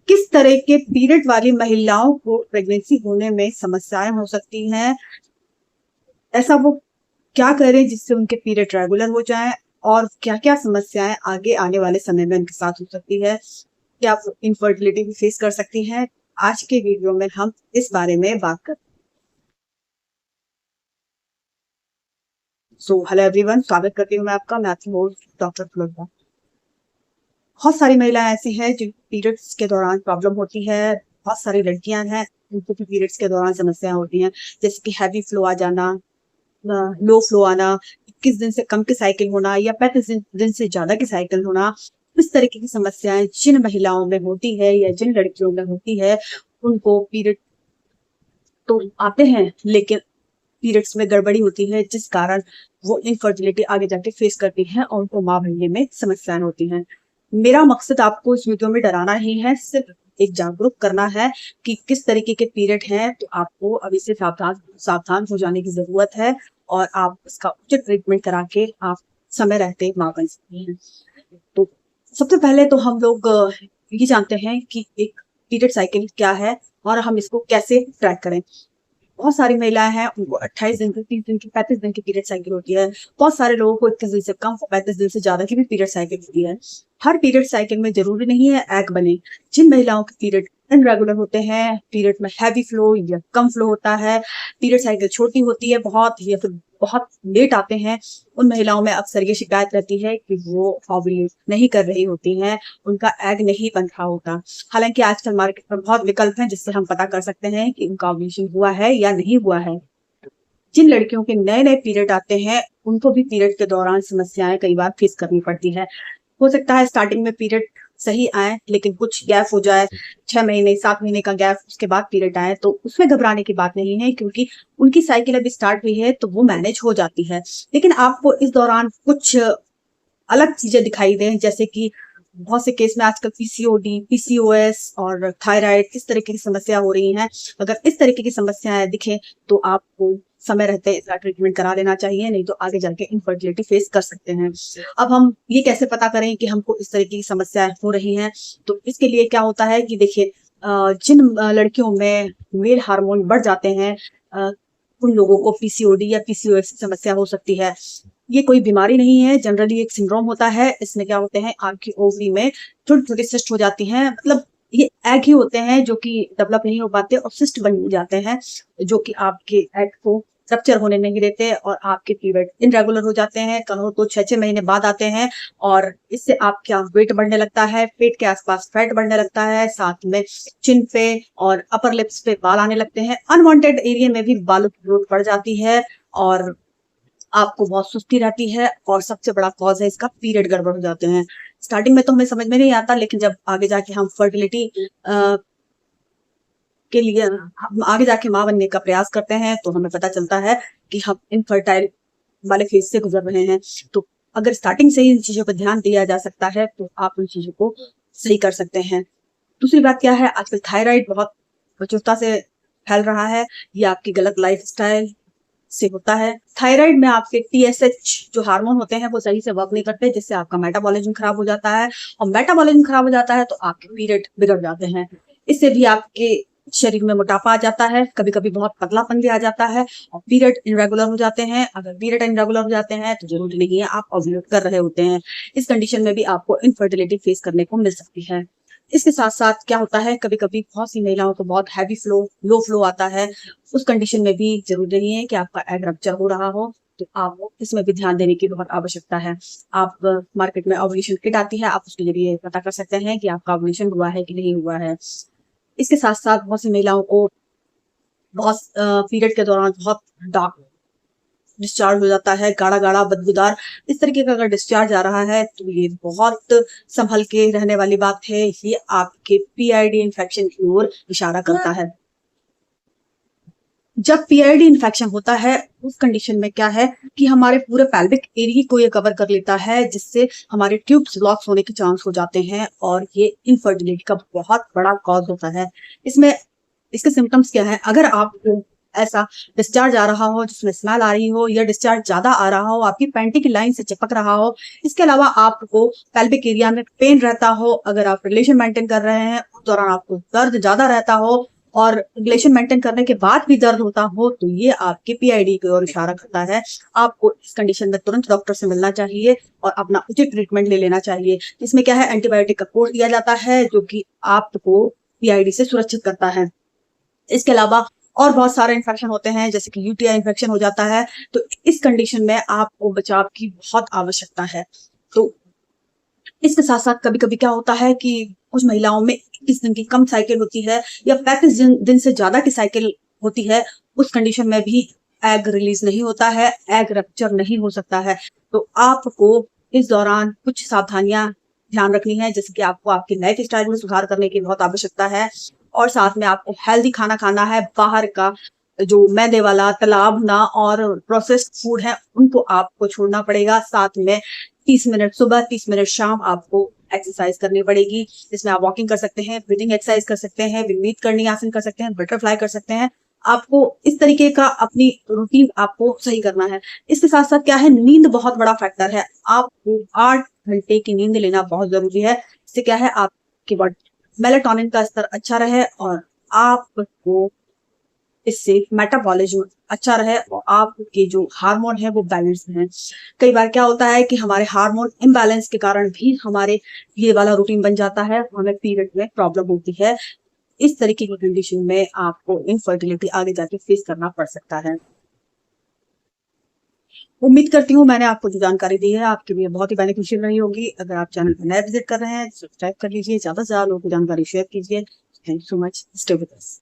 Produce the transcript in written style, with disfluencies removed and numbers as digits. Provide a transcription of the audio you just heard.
किस तरह के पीरियड वाली महिलाओं को प्रेगनेंसी होने में समस्याएं हो सकती हैं, ऐसा वो क्या करें जिससे उनके पीरियड रेगुलर हो जाएं, और क्या क्या समस्याएं आगे आने वाले समय में उनके साथ हो सकती है, क्या आप इनफर्टिलिटी भी फेस कर सकती हैं। आज के वीडियो में हम इस बारे में बात करते हैं। सो हेलो एवरीवन, स्वागत करती हूँ मैं आपका। मैं आपकी होस्ट डॉक्टर फुलोरा। बहुत सारी महिलाएं ऐसी हैं जिन पीरियड्स के दौरान प्रॉब्लम होती है। बहुत सारी लड़कियां हैं उनको भी पीरियड्स के दौरान समस्याएं होती हैं, जैसे कि हैवी फ्लो आ जाना, लो फ्लो आना, 21 दिन से कम की साइकिल होना या 35 दिन से ज्यादा की साइकिल होना। इस तरीके की समस्याएं जिन महिलाओं में होती है या जिन लड़कियों में होती है, उनको पीरियड तो आते हैं लेकिन पीरियड्स में गड़बड़ी होती है, जिस कारण वो इनफर्टिलिटी आगे जाके फेस करती हैं और उनको मां बनने में समस्याएं होती हैं। मेरा मकसद आपको इस वीडियो में डराना ही है, सिर्फ एक जागरूक करना है कि किस तरीके के पीरियड हैं, तो आपको अभी से सावधान सावधान हो जाने की जरूरत है और आप उसका उचित ट्रीटमेंट करा के आप समय रहते मां बन सकती हैं। तो सबसे पहले तो हम लोग ये जानते हैं कि एक पीरियड साइकिल क्या है और हम इसको कैसे ट्रैक करें। बहुत सारी महिलाएं हैं उनको 28 दिन की, 30 दिन की, 35 दिन की पीरियड साइकिल होती है। बहुत सारे लोगों को 21 दिन से कम, 35 दिन से ज्यादा की भी पीरियड साइकिल होती है। हर पीरियड साइकिल में जरूरी नहीं है एग बने। जिन महिलाओं के पीरियड इनरेगुलर होते हैं, पीरियड में हैवी फ्लो या कम फ्लो होता है, पीरियड साइकिल छोटी होती है बहुत या फिर बहुत लेट आते हैं, उन महिलाओं में अक्सर ये शिकायत रहती है कि वो ओव्यूलेट नहीं कर रही होती हैं, उनका एग नहीं बन रहा होता। हालांकि आजकल मार्केट में बहुत विकल्प हैं जिससे हम पता कर सकते हैं कि उनका ओव्यूलेशन हुआ है या नहीं हुआ है। जिन लड़कियों के नए नए पीरियड आते हैं उनको भी पीरियड के दौरान समस्याएं कई बार फेस करनी पड़ती है। हो सकता है स्टार्टिंग में पीरियड सही आए लेकिन कुछ गैप हो जाए, 6 महीने 7 महीने का गैप, उसके बाद पीरियड आए, तो उसमें घबराने की बात नहीं है क्योंकि उनकी साइकिल अभी स्टार्ट हुई है तो वो मैनेज हो जाती है। लेकिन आपको इस दौरान कुछ अलग चीजें दिखाई दें, जैसे कि बहुत से केस में आजकल पीसीओडी, पीसीओएस और थायराइड, इस तरीके की समस्या हो रही हैं। अगर इस तरीके की समस्याएं दिखे तो आपको समय रहते इसका ट्रीटमेंट करा लेना चाहिए, नहीं तो आगे जाके इनफर्टिलिटी फेस कर सकते हैं। अब हम ये कैसे पता करें कि हमको इस तरीके की समस्याएं हो रही हैं, तो इसके लिए क्या होता है कि देखिए, जिन लड़कियों में मेल हार्मोन बढ़ जाते हैं, उन लोगों को पीसीओडी या पीसीओएस की समस्या हो सकती है। ये कोई बीमारी नहीं है, जनरली एक सिंड्रोम होता है। इसमें क्या होते हैं, आपकी ओवरी में छोटे छोटे सिस्ट हो जाती हैं, मतलब ये एग ही होते हैं जो कि डेवलप नहीं हो पाते और सिस्ट बन जाते हैं, जो कि आपके एग को रप्चर होने नहीं देते और आपके पीरियड इनरेगुलर हो जाते हैं। कहो तो 6-6 महीने बाद आते हैं और इससे आपका वेट बढ़ने लगता है, पेट के आसपास फैट बढ़ने लगता है, साथ में चिन पे और अपर लिप्स पे बाल आने लगते हैं, अनवांटेड एरिया में भी बालों की ग्रोथ बढ़ जाती है और आपको बहुत सुस्ती रहती है। और सबसे बड़ा कॉज है इसका, पीरियड गड़बड़ हो जाते हैं। स्टार्टिंग में तो हमें समझ में नहीं आता, लेकिन जब आगे जाके हम फर्टिलिटी के लिए हम आगे जाके माँ बनने का प्रयास करते हैं तो हमें पता चलता है कि हम इनफर्टाइल वाले फेज से गुजर रहे हैं। तो अगर स्टार्टिंग से ही इन चीजों पर ध्यान दिया जा सकता है तो आप उन चीजों को सही कर सकते हैं। दूसरी बात क्या है, आजकल थायराइड बहुत प्रचुरता से फैल रहा है। ये आपकी गलत लाइफस्टाइल से होता है। थायराइड में आपके टीएसएच जो हार्मोन होते हैं वो सही से वर्क नहीं करते, जिससे आपका मेटाबॉलिज्म खराब हो जाता है और मेटाबॉलिज्म खराब हो जाता है तो आपके पीरियड बिगड़ जाते हैं। इससे भी आपके शरीर में मोटापा आ जाता है, कभी कभी बहुत पतलापन भी आ जाता है और पीरियड इरेगुलर हो जाते हैं। अगर पीरियड इरेगुलर हो जाते हैं तो जरूरी नहीं है आप ओव्यूलेट कर रहे होते हैं। इस कंडीशन में भी आपको इनफर्टिलिटी फेस करने को मिल सकती है। इसके साथ साथ क्या होता है, कभी कभी बहुत सी महिलाओं को बहुत हैवी फ्लो, लो फ्लो आता है। उस कंडीशन में भी जरूरी नहीं है कि आपका एग रप्चर हो रहा हो, तो आपको इसमें भी ध्यान देने की बहुत आवश्यकता है। आप मार्केट में ओव्यूलेशन किट आती है, आप उसके जरिए पता कर सकते हैं कि आपका ओव्यूलेशन हुआ है कि नहीं हुआ है। इसके साथ साथ बहुत सी महिलाओं को बहुत पीरियड के दौरान बहुत डार्क डिस्चार्ज हो जाता है, गाढ़ा गाढ़ा बदबूदार, इस तरीके का अगर डिस्चार्ज आ रहा है तो ये बहुत संभल के रहने वाली बात है। ये आपके पीआईडी इन्फेक्शन की ओर इशारा करता है। जब पीआईडी इन्फेक्शन होता है उस कंडीशन में क्या है कि हमारे पूरे पेल्विक एरिया को ये कवर कर लेता है, जिससे हमारे ट्यूब्स ब्लॉक्स होने के चांस हो जाते हैं और ये इनफर्टिलिटी का बहुत बड़ा कॉज होता है। इसमें इसके सिम्टम्स क्या है, अगर आपको ऐसा डिस्चार्ज आ रहा हो जिसमें स्मेल आ रही हो, या डिस्चार्ज ज्यादा आ रहा हो, आपकी पैंटी की लाइन से चिपक रहा हो। इसके अलावा आपको पेल्विक एरिया में पेन रहता हो, अगर आप रिलेशन मेंटेन कर रहे हैं उस दौरान आपको दर्द ज्यादा रहता हो, और रिलेशन मेंटेन करने के बाद भी दर्द होता हो, तो ये आपके पीआईडी की ओर इशारा करता है। आपको इस कंडीशन में तुरंत डॉक्टर से मिलना चाहिए और अपना उचित ट्रीटमेंट ले लेना चाहिए। इसमें क्या है, एंटीबायोटिक का कोर्स दिया जाता है जो कि आपको पीआईडी से सुरक्षित करता है। इसके अलावा और बहुत सारे इन्फेक्शन होते हैं, जैसे कि यूटीआई इन्फेक्शन हो जाता है, तो इस कंडीशन में आपको बचाव की बहुत आवश्यकता है। तो इसके साथ साथ कभी कभी क्या होता है कि कुछ महिलाओं में 21 दिन की कम साइकिल होती है, या 35 दिन से ज्यादा की साइकिल होती है। उस कंडीशन में भी एग रिलीज नहीं होता है, एग रप्चर नहीं हो सकता है। तो आपको इस दौरान कुछ सावधानियां ध्यान रखनी है, जैसे कि आपको आपकी लाइफ स्टाइल में सुधार करने की बहुत आवश्यकता है, और साथ में आपको हेल्दी खाना खाना है। बाहर का जो मैदे वाला, तला भुना और प्रोसेस्ड फूड है उनको आपको छोड़ना पड़ेगा। साथ में 30 मिनट सुबह, 30 मिनट शाम आपको एक्सरसाइज करनी पड़ेगी, जिसमें आप वॉकिंग कर सकते हैं, ब्रीदिंग एक्सरसाइज कर सकते हैं, विपरीत करणी आसन कर सकते हैं, बटरफ्लाई कर सकते हैं। आपको इस तरीके का अपनी रूटीन आपको सही करना है। इसके साथ साथ क्या है, नींद बहुत बड़ा फैक्टर है। आपको 8 घंटे की नींद लेना बहुत जरूरी है। इससे क्या है, आपकी बॉडी मेलेटोनिन का स्तर अच्छा रहे, और आपको इससे मेटाबॉलिज्म अच्छा रहे, और आपके जो हार्मोन है वो बैलेंस है। कई बार क्या होता है कि हमारे हार्मोन इम्बैलेंस के कारण भी हमारे ये वाला रूटीन बन जाता है, हमें पीरियड में प्रॉब्लम होती है। इस तरीके की कंडीशन में आपको इनफर्टिलिटी आगे जाके फेस करना पड़ सकता है। उम्मीद करती हूँ मैंने आपको जो जानकारी दी है आपके लिए बहुत ही बेनिफिशियल रही होगी। अगर आप चैनल पर नया विजिट कर रहे हैं, सब्सक्राइब कर लीजिए, ज्यादा से ज्यादा लोगों को जानकारी शेयर कीजिए। Thank you so much, stay with us.